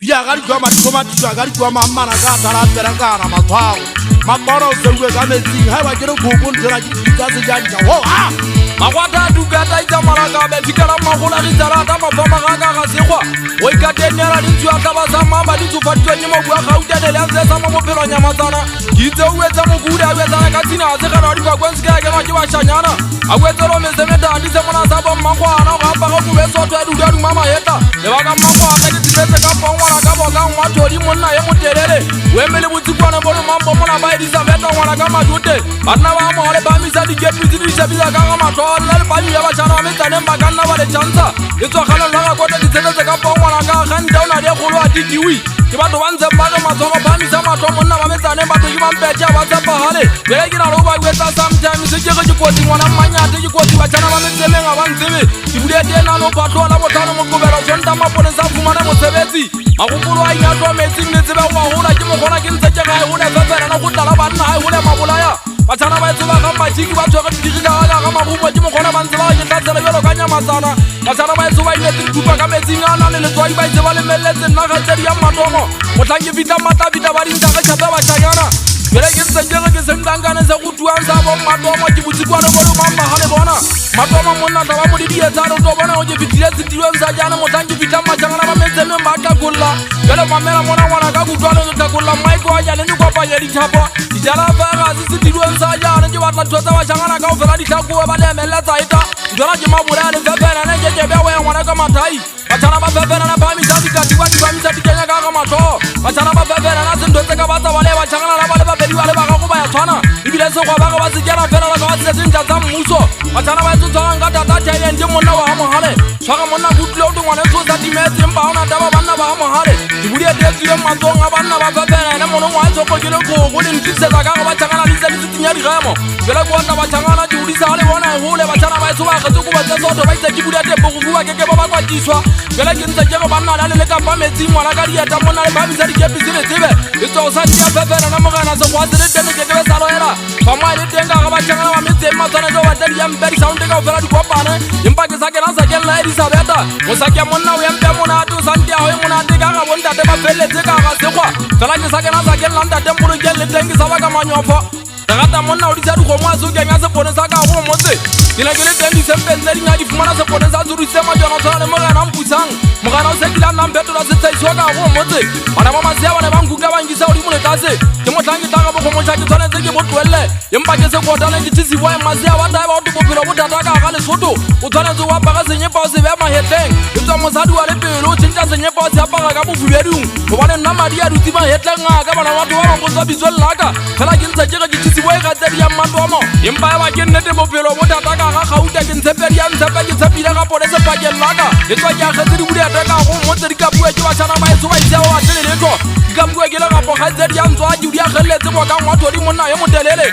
ya ga di ma tsoma tswa ga di mamma na ga tala pera ga na matwao maporo se we ga metsi ha ba kere go go ndira di ka se janja ho ha magwata duka ta ita maraka be fikara magola di tarata mafama ga sekwa o ikatenera di tswa ka ba sa mama di tsufa tswenye mo bua ga utele le ntse sa mo bophelo nya matsana kitse o etsa mo guda o etsa ka tsina se ga di kwa kwenska ga ma ke ba shanyana a wetselo me se meta di se mona sa bo mmangwana ga ba go be so twa duda du mama heta le ba ka mmangwana ke tsetse ka pongwana ka bo ka ngwa thodi monna ye motelele we mele botsikwana bo mambo mona ba di sa beta ngwana ka madute banna ba mo le ba misa di gepi di se bila ka ma la ba ya ba tsana me tsane ba kana ba le chansa e tswa kana la go tla ditsetse ka pongwana ka ga ndauna le golo a didiwi ke ba do banze ba le matsogo ba misa matlo monna ba me tsane ba to ke ba mpetja ba tsapa hale bele ke na lo ba wetsa sometimes ke go dikoti ngwana mmanya te ke koti ba tsana ba me tsemenga ba ntsebe ke bule te na no patlo la botlano mo gobela zonta mapone sa fumana mosebetsi magopolo a ina twa metsi ne tsebe wa hola ke mo gona ke ntse ke ga hole fefela na go tala ba nna ha hole mabolaya batana ba etsoba ga matšhiki ba tshwere didirika ga marupo ke mo gona ba ntse ba ke tlatsela jalo ka nyamatsana batana ba etsoba ine tse ditupa ka metsing a na le letswai ba itse ba le melletse nna ga tsedi ya matomo motlhang ke fita matavita ba dinta ga tšhape batšhanyana bele ke ntsenkege ke sentankane se go tuang sa bo matomo ke botsikwane bo le mamma ga le bona matomo monna ta ba mo didietsane o to bona o ke fitile setilweng sa jana motlhang ke fita matšhangana ba metselweng ba tlakolla bele mamela mona ngwana ka kutlwane go tlakolla maiko a jane le kopanya dithapo dijala fega se setilweng sa jana ke batla thotsa batšhangana ka go fela ditlhakoe ba le emeletsa eta jona ke mabolaya le fefena ne ke kebe we ngwana ka mathai batšhana ba fefena na phamisa dikatiba di phamisa dikenya ka ga matlho batšhana ba fefena na sentho tse ka batsa ba le batšhangana la ba le babedi ba le ba gago ba ya tshwana ebile sekgwa ba ga ba se kera fela la ka ba tsetsenja tsa mmuso batšhana ba etsotshwarang ka tata thailand ke monna wa ga mogale tshwara monna kutlile o tengwane tso sa timetseng ba gona taba banna ba ga mogale dibodie teetsile matsong a banna ba fefena ene monong wa etshoko ke le koko le ntisetsa ka ga batšhangana le tse di setsenya digemo fela ke otla batšhangana di odisa ga le bona e gole batšhana ba etso ba getse ko batse soto ba itse ke budie tepogofuba ke ba ba kwatiswa fela ke ntse ke go banna la le le ka pa metsing ngwana ka dieta monna le phamisa dikepi se le tsebe e tswa o sa tia fefela na mogana se go a se le tene ke be sa loela fa mo ile teng ka ga batšhangana ba metseng matsana jo ba tedi ya mpedi sound ka o fela di kopane empa ke sa ke na sa ke la di sa beta o sa ke monna o ya mpe mona to santia ho mona te ka ga bonta te ba feletse ka ga sekgwa fela ke sa ke na sa ke la ntate mpolo ke le teng ke sa ba ka manyofo rata monna o di sa di go mo a so ke nya se pone sa ka go motse ke le teng di sempentse di nya di fumana se pone sa zuru se ma jona tsana le mogana mputsang mogana o se ke la nna mpeto la se tsaiswa ka go motse bana ba masia ba ne ba nkuka ba ngisa o di mone tase ke motlang ke tanga bo go mo tshake tsana tse ke botwelle empa ke se kotana ke tsi wa masia ba ta ba o bophelo bo tata ka ga le soto o tsana tse wa ba ga senye pa o se be ma hetleng e tswa mosadi wa le pelo o tshintsa senye pa o se apara ka bofubedung go bana nna madi a dutsi ba hetleng a ka bana batho ba ba botsa bitswe laka fela ke ntse ke tsi wa ga tsedi ya matomo empa ba ke nnete bophelo bo tata ka ga gauta ke ntshepedi ya ntshepe ke tshepile ga pone se pakeng laka e tswa ke a getse di budia ka go motse di ka bua ke batšhana ba etso ba itse wa tsele letho di ka bua ke le gapo ga tsedi ya ntswa di dia geletse mo ka ngwatho di monna ye motelele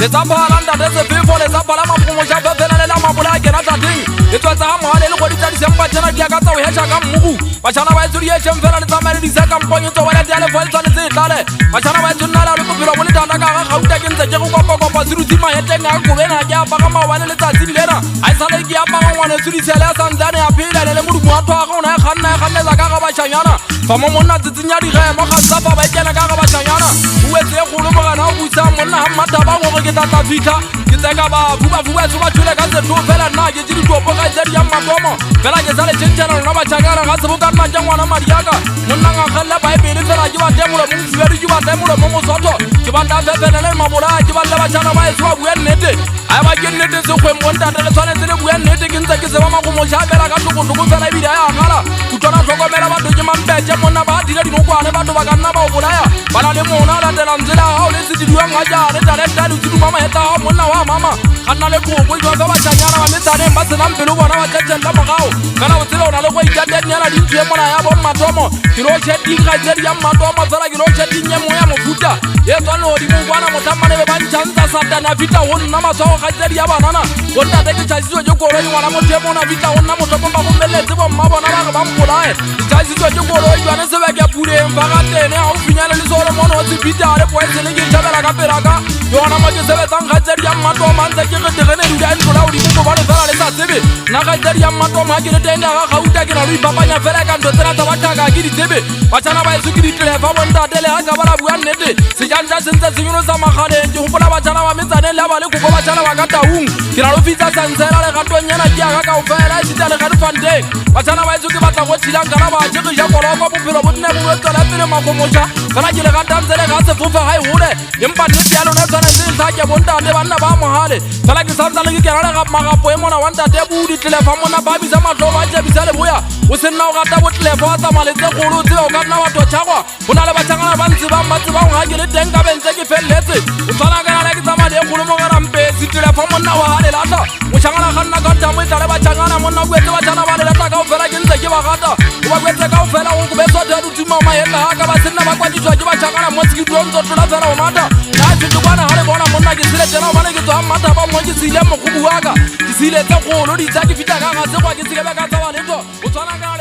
le tsapala ntate se fefo le tsapala mapomo ja fefela le la mabola ke na tateng e tswa tsa mohale le go di tsa sempa tsena di ka tsa o hetsha ka mmugu batšhana ba etso di etseng fela le tsamaya le di sa kamponyo tso wela dia le fa tsane tse tlale batšhana ba etso nna la le bophelo bo le tata ka ga gauta ke ntse ke go kopa seruti maheteng a go bena ke apara maobane le tsatsi lena a e sale ke apara ngwane sudisele a santsane a phela le modumo wa thoa ga ona e kgannetsa ka ga batšhanyana fa mo monna tsitsinya digemo ga tsafa ba ikena ka ga batšhanyana o etse e golo mogana o busa monna ga mmataba gore ke tata fitlha ke tseka ba fuba tso ba tshole ka setlo fela nna ke tse ditopo ka tsedi ya matomo fela ke sale tšhentšhana rona batšhanyana ga seboka nna ja ngwana madiaka monna nga kgelle baebele fela ke batemolo mo mofubedi ke batemolo mo mosotho ke banta fefenele mabolaya ke balle batšhana ba etso ba bua nnete a ba ke nnete sekgweng bontate le tshwanetse le bua nnete ke ntse ke seba magomo šapela ka tlokotoko fela ebile a agala kutlwana tlhokomela batho ke mampetse monna ba dira dinokwane batho ba ka nna ba o bolaya ba na le mona a latelang tsela gao le sedidiwang ga jane talentale o tseduma maeta gao monna wa mama ga nna le koko jwa fa batšhanyana ba metsaneng ba senang pelo bona ba tsetsenla mogao kana o tsela o na le go ikatenyana dintšhue mona ya bommatomo ke lo tšheting ga tsedi ya mmatomo fela ke lo tšheting ye mo ya mofuta e tswane godimo kwana mothammane be ba ntšhantsa satane a fita go nna matshwago ga tsedi ya banana bontate ke tšhasitswe ke koloi ngwana motho e mona fita go nna motlhoko ba gomeletse bomma bona ba re ba mpolae ke tšhasitswe ke koloi jwane sebeke puleng fa ga tene ga o finyane le solo mono o tsipita le poetse le ke thabela ka peraka yona mo ke sebetsang ga tse di ya mmato mantse ke re tere di a ntlola o di mo ba le fela le sa tsebe na ga tse di ya mmato ma ke le tenga ga gauta ke na le ipapanya fela ka ntlo tsena tsa bataka ke di tsebe batjana ba itse ke di telefa bonta tele ha ka bala bua nnete se janja sentse senyolo sa magale ke hopola batjana ba metsane le ba le go batjana ba ka taung ke na lo fitsa santsela le gatonyana ke aga ka o fela e sitale ga difanteng batjana ba itse ke batla go tshila kana ba je ke ja koloko bophelo bo nne bo tsela pele magomoja kana ke le ga tantsele ga se fofa ha e hole empa nnete ya lona tsana se tla ke bonta le banna ba mohale fela ke santsa le ke kena le ga magapo e mona wanta te bu di telefa mona ba bisa matlo ba je bisa le boya o se nna o gata bo telefa tsa maletse golo tse o ka nna wa totshagwa bona le batjana ba ntse ba matse ba ga ke le teng ka bentse ke felletse o tsana kana le ke tsama le golo mo ga rampe se telefa mona wa hale lata o changana ga nna ka tamo e tla le batjana mona go etse batjana ba le lata ka o fela ke ntse ke ba gata o ba kwetse ka o fela go go betso da dutuma ma yela ka ba senna ba kwatitswa ke batjana mo tsi do ntso tla fela o mata la tshitse kwana ha le bona monna ke sile tsena ba ne ke tswa mata ba mo ke sile mo go buaka ke sile tsa golo di tsa ke fita ka ga se kwa ke sile ba ka tsa ba letho o tsana ka